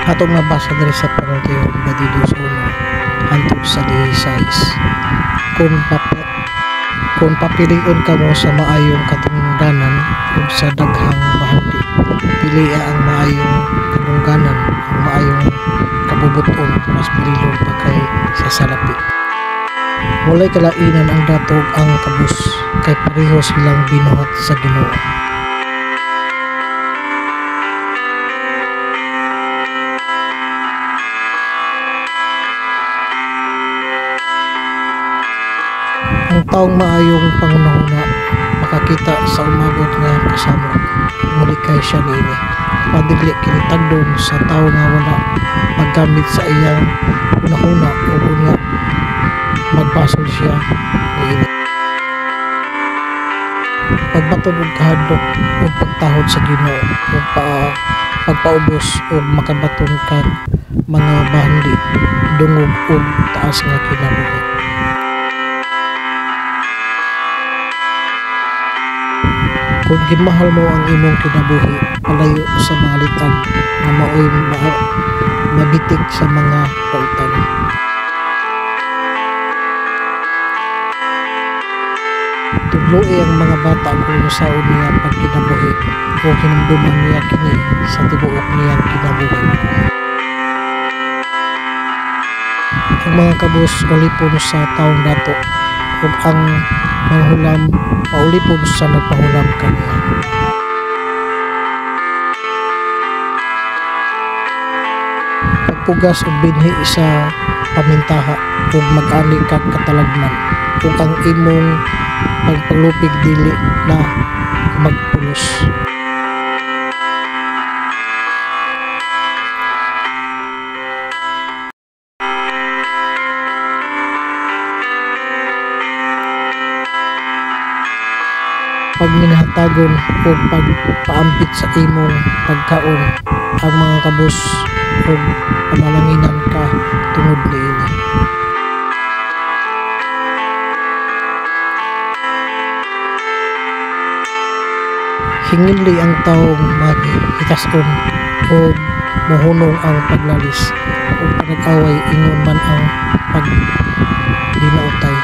Atong nabasa diri sa Timoteo 22:1 hangtod sa 16. Kung papilion kamo sa maayong katungdanan ug sa daghang bahagi, piliya ang maayong katungdanan, ang maayong kabubuton mas bililon pa kay sa salapi. Walay kalainan ang dato ug ang kabus, kay pareho silang binuhat sa Ginoo. Ang taong maayong pangunahuna makakita sa umabot nga kasama, muli kay siya niini. Padigli kini tagdon sa tawo nga wala paggamit sa iyang unahuna o unya magpasol siya niini. Pagbatod og kahadlok ug pagtahod sa Ginoo ug pagpaubos ug makabaton kag mga bahandi, dungog ug taas nga kinabuhi. Kung gimahal mo ang imong kinabuhi, palayo sa mga litag na maoy mabitik sa mga dautan. Tudloi ang mga bata kung saon niya pagkinabuhi o hinumduman niya kini sa tibuok niyang kinabuhi. Ang mga kabus ulipon sa taong dato ug ang manghulam paulipon sa nagpahulam kaniya. Pagpugas ug binhi sa pamintaha ug mag-ani kag katalagman ug ang imong pagpalupig dili na magpulos. Pagminahatagon o pagpaampit sa imong pagkaon ang mga kabus o panalanginan ka tungod niini. Hingili ang taong mahitason o mohunong ang paglalis o panag-away ingon man ang pagdinautay.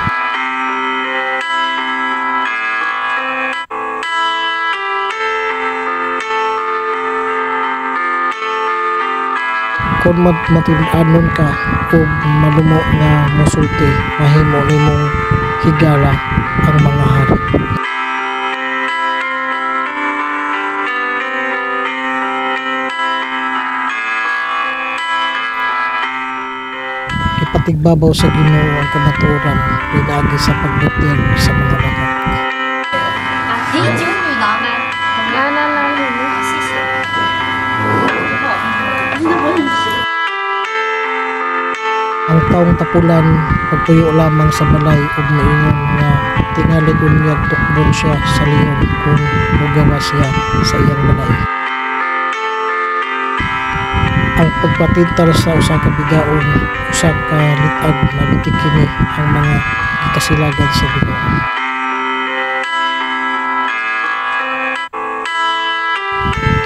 Kung matun-anon ka o malumo nga musulti, mahimo nimong higala ang mga hari. Ipatigbabaw sa Ginoo ang kamatuoran, pinagi sa pagbutyag sa mga bakat. Ang taong tapulan pagpuyo lamang sa balay ug moingon nga tingali unyag tukbon siya sa liog kung mugawa siya sa iyang balay. Ang pagpatintal sa usa ka bigaon, usa ka litag mabitik kini ang mga gikasilagan sa Ginoo.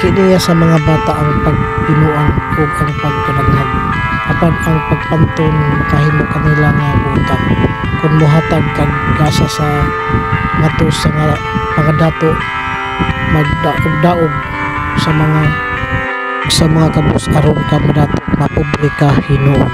Kiniya sa mga bata ang pagpinuang ug ang pagpanaghan, apan ang pagpanton makahimo kanila nga butan. Kung mohatag kag gasa sa ngadto sa nga pangadato, magdaog-daog sa mga kabus aron ka madato mapobre ka Hinuon.